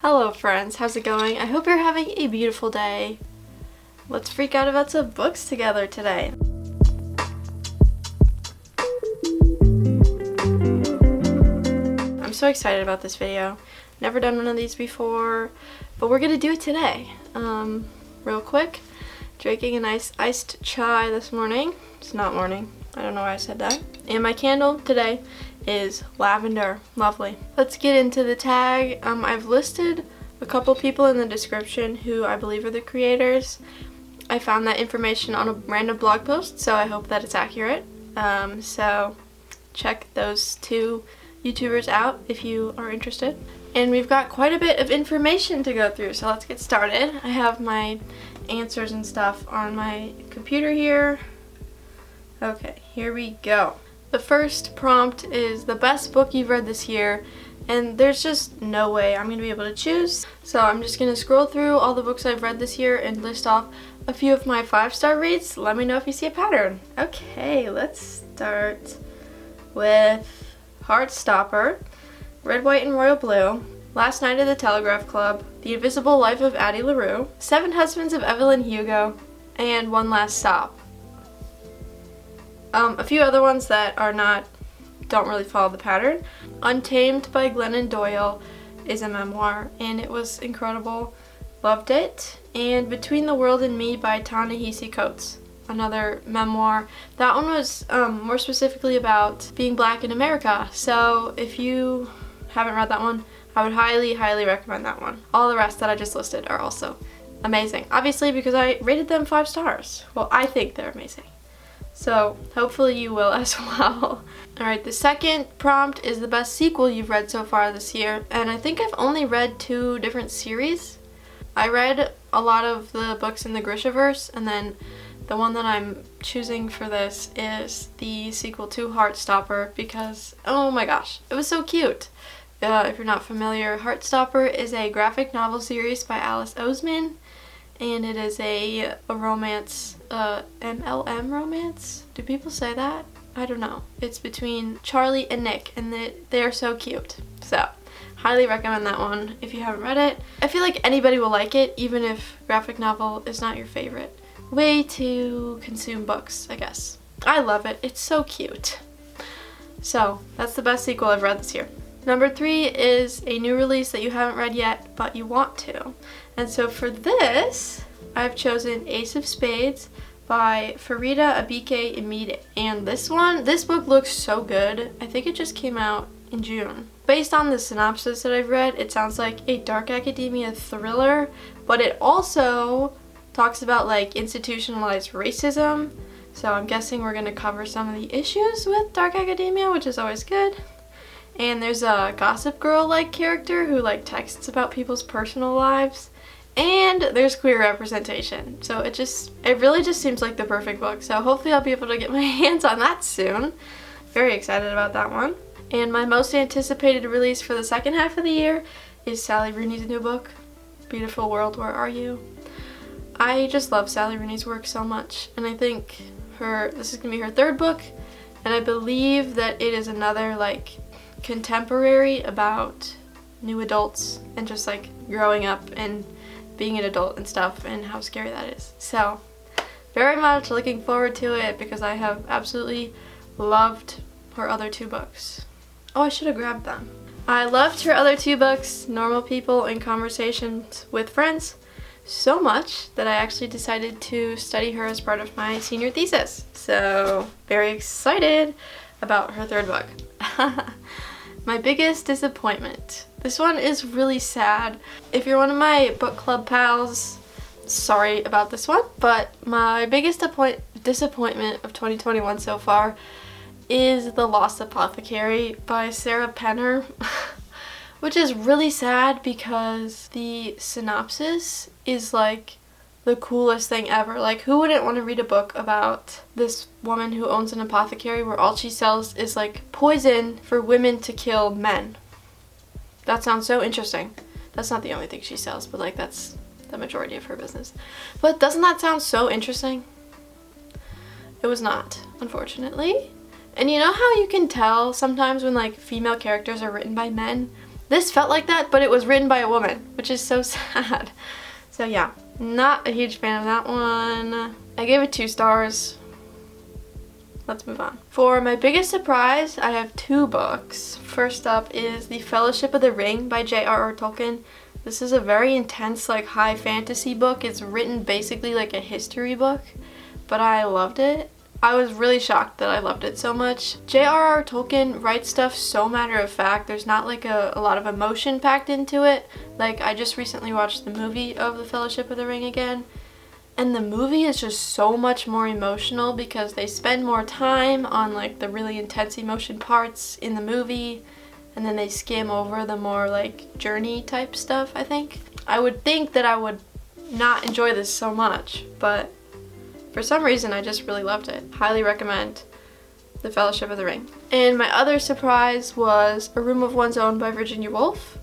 Hello friends, how's it going? I hope you're having a beautiful day. Let's freak out about some books together today. I'm so excited about this video. Never done one of these before, but we're gonna do it today. Real quick, drinking a nice iced chai this morning. It's not morning, I don't know why I said that. And my candle today is lavender. Lovely. Let's get into the tag. I've listed a couple people in the description who I believe are the creators. I found that information on a random blog post, so I hope that it's accurate. So check those two YouTubers out if you are interested. And we've got quite a bit of information to go through, so let's get started. I have my answers and stuff on my computer here. Okay, here we go. The first prompt is the best book you've read this year, and there's just no way I'm going to be able to choose. So I'm just going to scroll through all the books I've read this year and list off a few of my 5-star reads. Let me know if you see a pattern. Okay, let's start with Heartstopper, Red, White, and Royal Blue, Last Night at the Telegraph Club, The Invisible Life of Addie LaRue, Seven Husbands of Evelyn Hugo, and One Last Stop. A few other ones that don't really follow the pattern. Untamed by Glennon Doyle is a memoir, and it was incredible. Loved it. And Between the World and Me by Ta-Nehisi Coates, another memoir. That one was more specifically about being black in America. So if you haven't read that one, I would highly, highly recommend that one. All the rest that I just listed are also amazing. Obviously, because I rated them 5 stars. Well, I think they're amazing. So hopefully you will as well. Alright, the second prompt is the best sequel you've read so far this year, and I think I've only read 2 different series. I read a lot of the books in the Grishaverse, and then the one that I'm choosing for this is the sequel to Heartstopper because, oh my gosh, it was so cute. If you're not familiar, Heartstopper is a graphic novel series by Alice Oseman, and it is a romance, MLM romance? Do people say that? I don't know. It's between Charlie and Nick, and they're so cute. So, highly recommend that one if you haven't read it. I feel like anybody will like it, even if graphic novel is not your favorite way to consume books, I guess. I love it. It's so cute. So, that's the best sequel I've read this year. Number 3 is a new release that you haven't read yet, but you want to. And so for this, I've chosen Ace of Spades by Farida Abike Imide. And this book looks so good. I think it just came out in June. Based on the synopsis that I've read, it sounds like a dark academia thriller, but it also talks about like institutionalized racism. So I'm guessing we're going to cover some of the issues with dark academia, which is always good. And there's a Gossip Girl-like character who like texts about people's personal lives. And there's queer representation. So it really just seems like the perfect book. So hopefully I'll be able to get my hands on that soon. Very excited about that one. And my most anticipated release for the second half of the year is Sally Rooney's new book, Beautiful World, Where Are You? I just love Sally Rooney's work so much. And I think this is going to be her 3rd book. And I believe that it is another like contemporary about new adults and just like growing up and being an adult and stuff and how scary that is. So very much looking forward to it because I have absolutely loved her other 2 books. Oh, I should have grabbed them. I loved her other 2 books, Normal People and Conversations with Friends, so much that I actually decided to study her as part of my senior thesis. So very excited about her 3rd book. My biggest disappointment. This one is really sad. If you're one of my book club pals, sorry about this one, but my biggest disappointment of 2021 so far is The Lost Apothecary by Sarah Penner, which is really sad because the synopsis is like the coolest thing ever. Like, who wouldn't want to read a book about this woman who owns an apothecary where all she sells is like poison for women to kill men? That sounds so interesting. That's not the only thing she sells, but like that's the majority of her business. But doesn't that sound so interesting? It was not, unfortunately. And you know how you can tell sometimes when like female characters are written by men This felt like that, but it was written by a woman, which is so sad. So yeah, not a huge fan of that one. I gave it 2 stars. Let's move on. For my biggest surprise, I have 2 books. First up is The Fellowship of the Ring by J.R.R. Tolkien. This is a very intense, like, high fantasy book. It's written basically like a history book, but I loved it. I was really shocked that I loved it so much. J.R.R. Tolkien writes stuff so matter of fact. There's not like a lot of emotion packed into it. Like, I just recently watched the movie of The Fellowship of the Ring again, and the movie is just so much more emotional because they spend more time on like the really intense emotion parts in the movie, and then they skim over the more like journey type stuff, I think. I would think that I would not enjoy this so much, but for some reason I just really loved it. Highly recommend The Fellowship of the Ring. And my other surprise was A Room of One's Own by Virginia Woolf.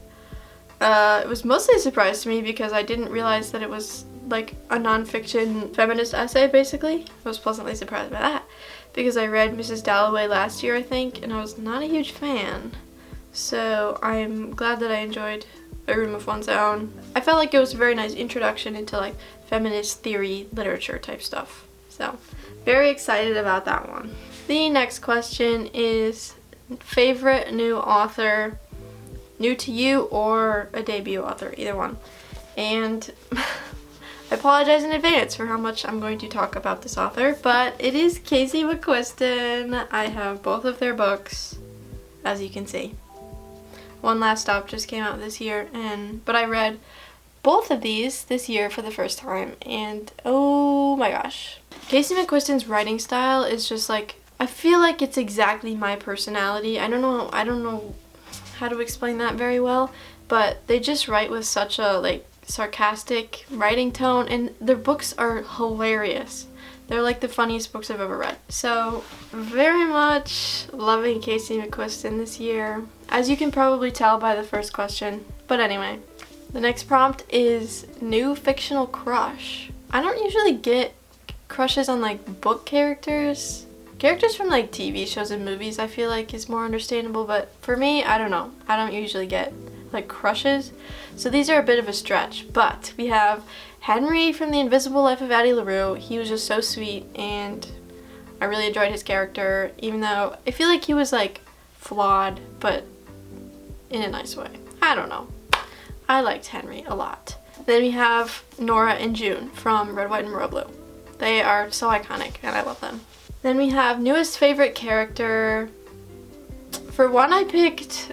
It was mostly a surprise to me because I didn't realize that it was like a non-fiction feminist essay, basically. I was pleasantly surprised by that because I read Mrs. Dalloway last year, I think, and I was not a huge fan. So I'm glad that I enjoyed A Room of One's Own. I felt like it was a very nice introduction into like feminist theory literature type stuff. So very excited about that one. The next question is favorite new author, new to you or a debut author, either one. And I apologize in advance for how much I'm going to talk about this author, but it is Casey McQuiston. I have both of their books, as you can see. One Last Stop just came out this year, but I read both of these this year for the first time, and oh my gosh. Casey McQuiston's writing style is just like, I feel like it's exactly my personality. I don't know how to explain that very well, but they just write with such a like sarcastic writing tone, and their books are hilarious. They're like the funniest books I've ever read. So very much loving Casey McQuiston this year, as you can probably tell by the first question. But anyway, the next prompt is new fictional crush. I don't usually get crushes on like book characters. Characters from like TV shows and movies I feel like is more understandable, but for me, I don't know. I don't usually get like crushes. So these are a bit of a stretch, but we have Henry from The Invisible Life of Addie LaRue. He was just so sweet, and I really enjoyed his character, even though I feel like he was like flawed, but in a nice way. I don't know. I liked Henry a lot. Then we have Nora and June from Red, White, and Royal Blue. They are so iconic, and I love them. Then we have newest favorite character. For one, I picked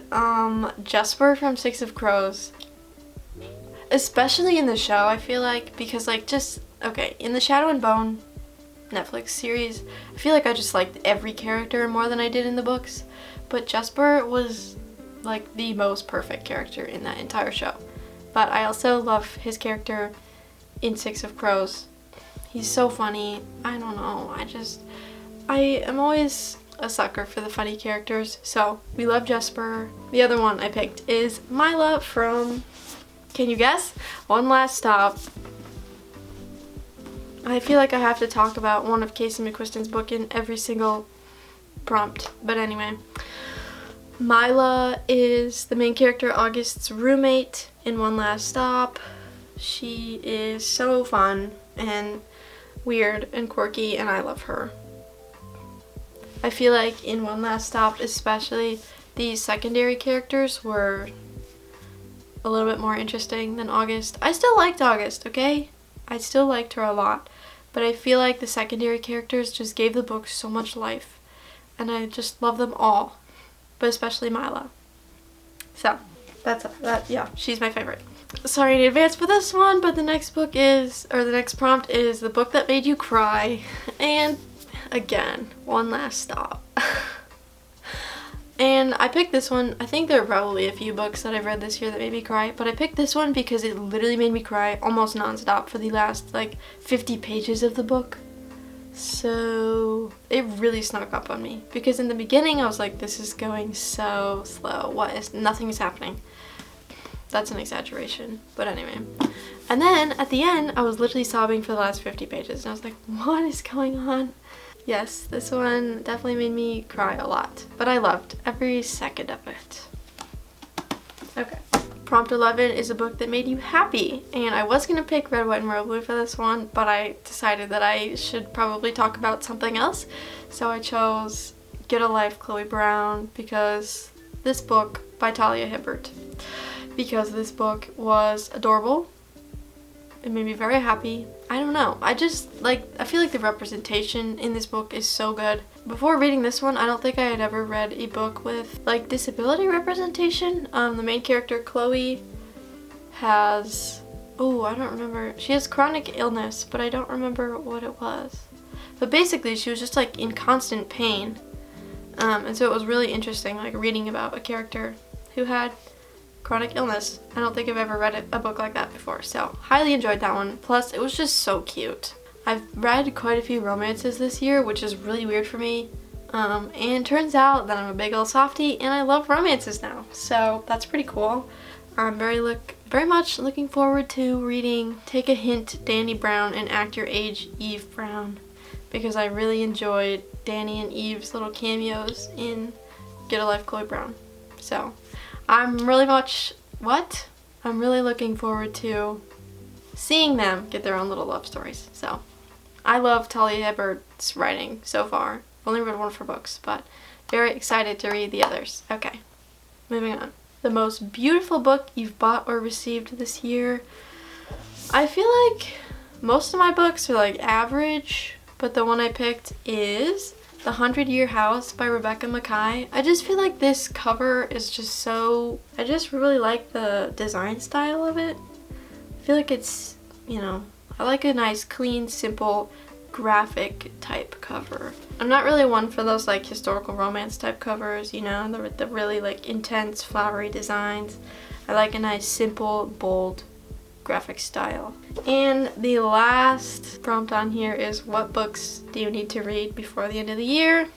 Jesper from Six of Crows. Especially in the show, I feel like, because like just, okay, in the Shadow and Bone Netflix series, I feel like I just liked every character more than I did in the books, but Jesper was like the most perfect character in that entire show. But I also love his character in Six of Crows. He's so funny. I don't know, I am always a sucker for the funny characters, so we love Jesper. The other one I picked is Mila from, can you guess? One Last Stop. I feel like I have to talk about one of Casey McQuiston's book in every single prompt, but anyway. Mila is the main character, August's roommate in One Last Stop. She is so fun and weird and quirky, and I love her. I feel like in One Last Stop especially, the secondary characters were a little bit more interesting than August. I still liked August, okay? I still liked her a lot, but I feel like the secondary characters just gave the book so much life, and I just love them all, but especially Mila. So, yeah, she's my favorite. Sorry in advance for this one, but the next book is, or the next prompt is The Book That Made You Cry, and again, One Last Stop. And I picked this one, I think there are probably a few books that I've read this year that made me cry, but I picked this one because it literally made me cry almost non-stop for the last like 50 pages of the book. So it really snuck up on me, because in the beginning I was like, this is going so slow, nothing is happening. That's an exaggeration, but anyway. And then at the end I was literally sobbing for the last 50 pages, and I was like, what is going on? Yes, this one definitely made me cry a lot, but I loved every second of it. Okay. Prompt 11 is a book that made you happy, and I was going to pick Red, White, and Royal Blue for this one, but I decided that I should probably talk about something else, so I chose Get a Life, Chloe Brown, because this book by Talia Hibbert, because this book was adorable. It made me very happy. I don't know. I feel like the representation in this book is so good. Before reading this one, I don't think I had ever read a book with like disability representation. The main character, Chloe, has, I don't remember. She has chronic illness, but I don't remember what it was. But basically, she was just like in constant pain. And so it was really interesting, like reading about a character who had chronic illness. I don't think I've ever read a book like that before, so highly enjoyed that one. Plus, it was just so cute. I've read quite a few romances this year, which is really weird for me. And turns out that I'm a big old softie and I love romances now, so that's pretty cool. I'm very much looking forward to reading Take a Hint, Dani Brown, and Act Your Age, Eve Brown, because I really enjoyed Dani and Eve's little cameos in Get a Life, Chloe Brown. So I'm really looking forward to seeing them get their own little love stories. So I love Talia Hibbert's writing so far. I've only read one of her books, but very excited to read the others. Okay, moving on. The most beautiful book you've bought or received this year. I feel like most of my books are like average, but the one I picked is The 100-Year House by Rebecca Makkai. I just feel like this cover is just so, I just really like the design style of it. I feel like it's, I like a nice, clean, simple, graphic type cover. I'm not really one for those like historical romance type covers, the really like intense, flowery designs. I like a nice, simple, bold graphic style. And the last prompt on here is, what books do you need to read before the end of the year?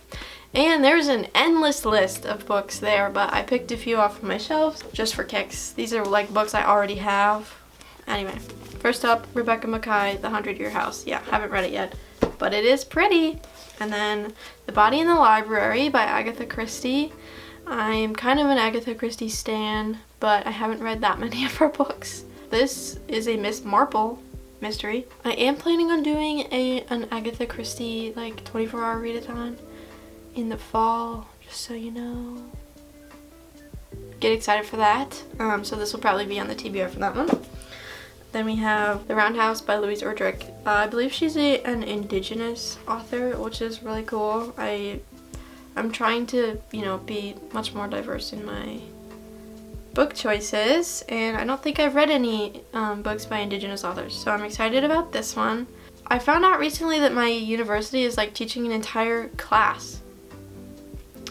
And there's an endless list of books there, but I picked a few off of my shelves just for kicks. These are like books I already have. Anyway, first up, Rebecca Makkai, The 100-Year House. Yeah, haven't read it yet, but it is pretty. And then The Body in the Library by Agatha Christie. I'm kind of an Agatha Christie stan, but I haven't read that many of her books. This is a Miss Marple mystery. I am planning on doing an Agatha Christie like 24-hour readathon in the fall, just so you know. Get excited for that. So this will probably be on the TBR for that one. Then we have The Roundhouse by Louise Erdrich. I believe she's an indigenous author, which is really cool. I'm trying to, be much more diverse in my book choices, and I don't think I've read any books by indigenous authors, so I'm excited about this one. I found out recently that my university is like teaching an entire class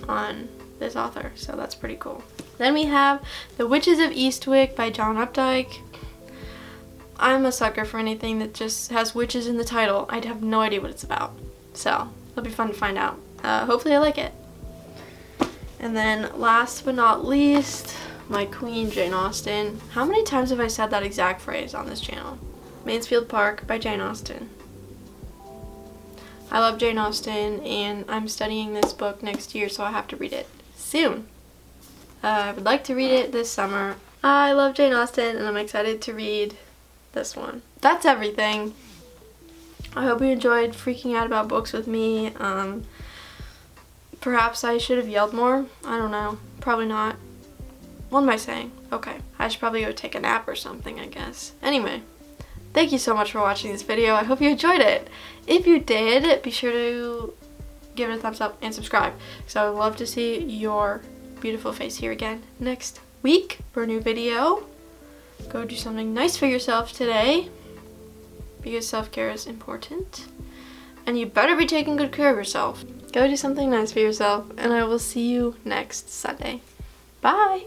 on this author, so that's pretty cool. Then we have The Witches of Eastwick by John Updike. I'm a sucker for anything that just has witches in the title. I'd have no idea what it's about, so it'll be fun to find out. Hopefully I like it. And then last but not least, my queen, Jane Austen. How many times have I said that exact phrase on this channel? Mansfield Park by Jane Austen. I love Jane Austen, and I'm studying this book next year, so I have to read it soon. I would like to read it this summer. I love Jane Austen, and I'm excited to read this one. That's everything. I hope you enjoyed freaking out about books with me. Perhaps I should have yelled more. I don't know. Probably not. What am I saying? Okay, I should probably go take a nap or something, I guess. Anyway, thank you so much for watching this video. I hope you enjoyed it. If you did, be sure to give it a thumbs up and subscribe, because I would love to see your beautiful face here again next week for a new video. Go do something nice for yourself today, because self-care is important. And you better be taking good care of yourself. Go do something nice for yourself, and I will see you next Sunday. Bye!